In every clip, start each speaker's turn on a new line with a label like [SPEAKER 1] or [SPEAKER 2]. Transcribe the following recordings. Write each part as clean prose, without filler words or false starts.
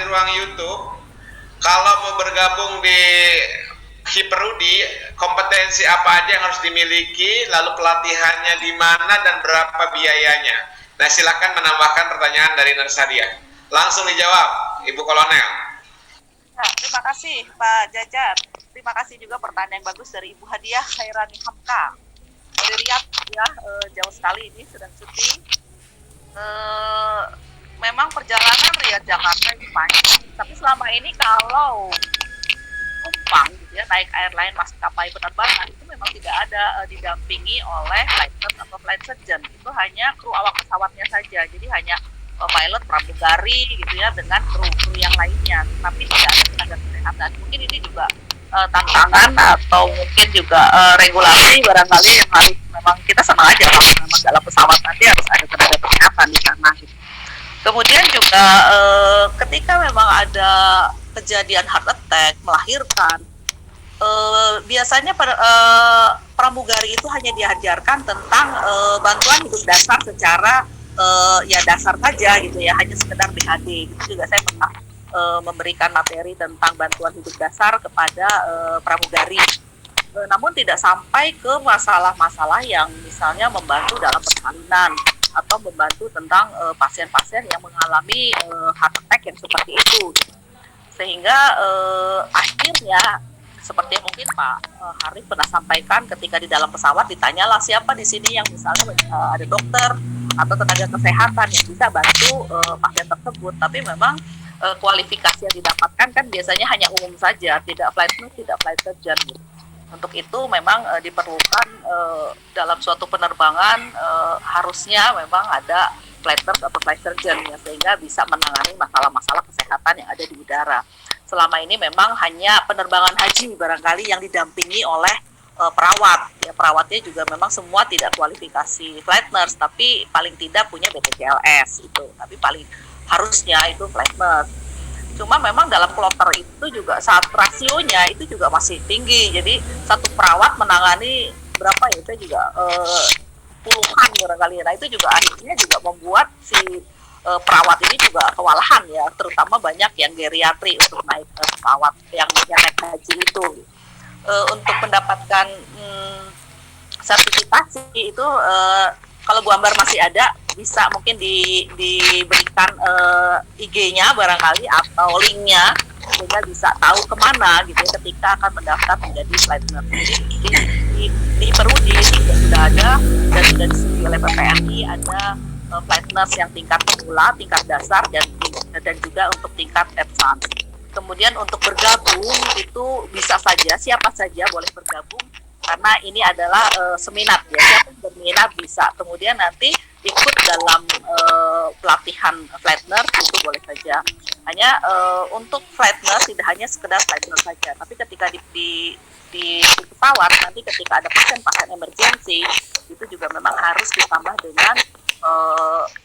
[SPEAKER 1] di ruang YouTube, kalau mau bergabung di Hiperudi, kompetensi apa aja yang harus dimiliki, lalu pelatihannya di mana dan berapa biayanya. Nah, silakan menambahkan pertanyaan dari Nersadia. Langsung dijawab, Ibu Kolonel.
[SPEAKER 2] Nah, terima kasih Pak Jajar. Terima kasih juga pertanyaan yang bagus dari Ibu Hadiah Khairani Hamka dari Riyadh ya, jauh sekali ini sedang cuti. Memang perjalanan Riyadh Jakarta ini panjang, tapi selama ini kalau numpang gitu ya, naik airline maskapai penerbangan itu memang tidak ada didampingi oleh flight nurse atau flight surgeon. Itu hanya kru awak pesawatnya saja, jadi hanya pilot, pramugari gitu ya, dengan kru yang lainnya, tapi tidak ada tenaga kesehatan. Mungkin ini juga tantangan atau mungkin juga regulasi barangkali yang harus, memang kita sama aja kalau memang dalam pesawat nanti harus ada tenaga kesehatan di sana gitu. Kemudian juga ketika memang ada kejadian heart attack, melahirkan, biasanya pramugari itu hanya diajarkan tentang bantuan hidup dasar secara ya dasar saja gitu ya, hanya sekedar BHD. Itu juga saya pernah memberikan materi tentang bantuan hidup dasar kepada pramugari. Namun tidak sampai ke masalah-masalah yang misalnya membantu dalam persalinan atau membantu tentang pasien-pasien yang mengalami heart attack yang seperti itu. Sehingga akhirnya seperti yang mungkin Pak Harif pernah sampaikan, ketika di dalam pesawat ditanyalah siapa di sini yang misalnya ada dokter atau tenaga kesehatan yang bisa bantu pasien tersebut. Tapi memang kualifikasi yang didapatkan kan biasanya hanya umum saja, tidak flight nurse, tidak flight surgeon gitu. Untuk itu memang diperlukan dalam suatu penerbangan harusnya memang ada flight nurse atau flight surgeon ya, sehingga bisa menangani masalah-masalah kesehatan yang ada di udara. Selama ini memang hanya penerbangan haji barangkali yang didampingi oleh perawat. Ya, perawatnya juga memang semua tidak kualifikasi flight nurse, tapi paling tidak punya BPJLS itu. Tapi paling harusnya itu flight nurse. Cuma memang dalam kloter itu juga saat rasionya itu juga masih tinggi. Jadi satu perawat menangani berapa ya, itu juga puluhan barangkali. Nah itu juga akhirnya juga membuat si perawat ini juga kewalahan ya, terutama banyak yang geriatri untuk naik pesawat yang naik haji itu. Untuk mendapatkan sertifikasi itu kalau Bu Ambar masih ada, bisa mungkin diberikan IG-nya barangkali atau link-nya sehingga bisa tahu kemana gitu ya, ketika akan mendaftar menjadi flight nurse. Jadi di Perudi juga sudah ada dan sudah disediakan oleh PPNI ada flight nurse yang tingkat pemula, tingkat dasar dan juga untuk tingkat advance. Kemudian untuk bergabung itu bisa saja, siapa saja boleh bergabung karena ini adalah seminat ya, siapa yang berminat bisa. Kemudian nanti ikut dalam pelatihan flight nurse itu boleh saja. Hanya untuk flight nurse tidak hanya sekedar flight nurse saja, tapi ketika di pesawat nanti ketika ada pasien-pasien emergency itu juga memang harus ditambah dengan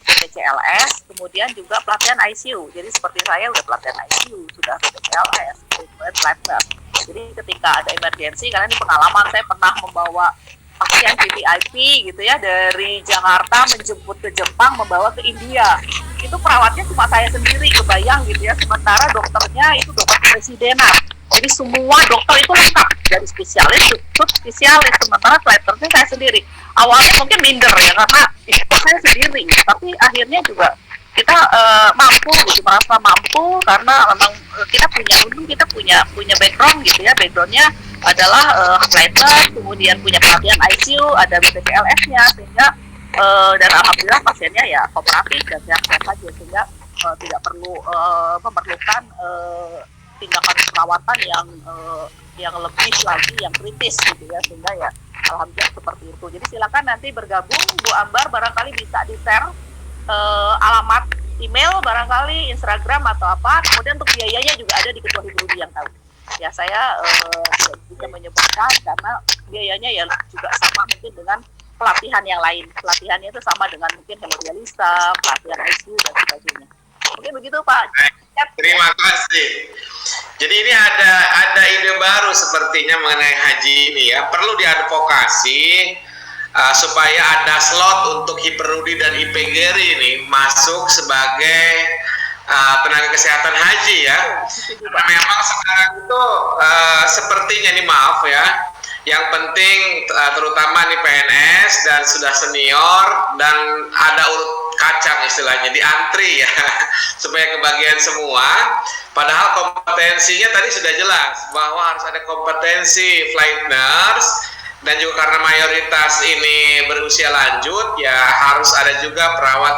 [SPEAKER 2] BPJLS, kemudian juga pelatihan ICU. Jadi seperti saya udah pelatihan ICU, sudah BPJLS, kemudian flight nurse. Jadi ketika ada emergency, karena ini pengalaman saya pernah membawa pasien VVIP gitu ya dari Jakarta menjemput ke Jepang, membawa ke India. Itu perawatnya cuma saya sendiri, kebayang gitu ya. Sementara dokternya itu dokter presidenan. Jadi semua dokter itu lengkap, dari spesialis, subspesialis, sementara flight nurse-nya saya sendiri. Awalnya mungkin minder ya, karena itu saya sendiri, tapi akhirnya juga kita mampu gitu, merasa mampu karena memang kita punya background gitu ya, backgroundnya adalah flight nurse, kemudian punya pelatihan ICU, ada BPJLS-nya, sehingga dan alhamdulillah pasiennya ya kooperatif dan sehat saja, sehingga tidak perlu memerlukan tindakan perawatan yang lebih lagi, yang kritis gitu ya, sehingga ya alhamdulillah seperti itu. Jadi silakan nanti bergabung, Bu Ambar barangkali bisa di-share alamat email barangkali, Instagram atau apa. Kemudian untuk biayanya juga ada di Ketua Hibrudi yang tahu. Ya saya tidak bisa menyebutkan karena biayanya ya juga sama mungkin dengan pelatihan yang lain. Pelatihannya itu sama dengan mungkin hemodialisa, pelatihan ICU dan sebagainya. Mungkin begitu Pak.
[SPEAKER 1] Terima kasih. Jadi ini ada ide baru sepertinya mengenai haji ini ya. Perlu diadvokasi supaya ada slot untuk Hiperudi dan IPGRI ini masuk sebagai tenaga kesehatan haji ya. Memang sekarang itu sepertinya nih, maaf ya, yang penting terutama nih PNS dan sudah senior dan ada urut kacang istilahnya, di antri ya supaya kebagian semua. Padahal kompetensinya tadi sudah jelas bahwa harus ada kompetensi flight nurse, dan juga karena mayoritas ini berusia lanjut ya harus ada juga perawat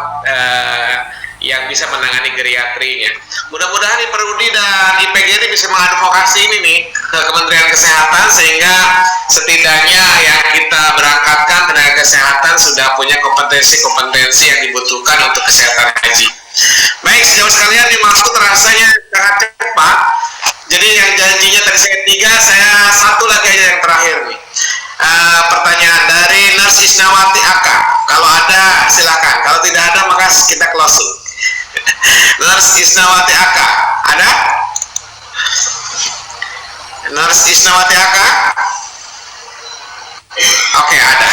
[SPEAKER 1] yang bisa menangani geriatrinya. Mudah-mudahan IPERUDI dan IPGRI bisa mengadvokasi ini nih ke Kementerian Kesehatan, sehingga setidaknya yang kita berangkatkan tenaga kesehatan sudah punya kompetensi-kompetensi yang dibutuhkan untuk kesehatan haji. Baik, sejauh sekalian dimaksud rasanya sangat cepat. Jadi yang janjinya tadi saya 3, saya satu lagi aja yang terakhir nih. Pertanyaan dari Nurse Isnawati Aka. Kalau ada silakan, kalau tidak ada maka kita closing. Nurse Isnawati Aka, ada? Nurse Isnawati Aka? Oke, ada.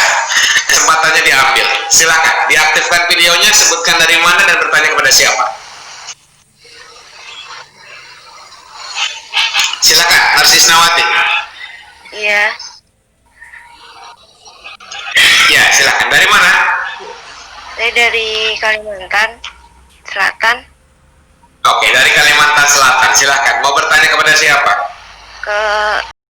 [SPEAKER 1] Kesempatannya diambil. Silakan, diaktifkan videonya, sebutkan dari mana dan bertanya kepada siapa. Silakan, Nurse Isnawati.
[SPEAKER 3] Iya,
[SPEAKER 1] Ya, silakan. Dari mana?
[SPEAKER 3] saya dari Kalimantan Selatan
[SPEAKER 1] Oke, dari Kalimantan Selatan. Silakan. Mau bertanya kepada siapa?
[SPEAKER 3] ke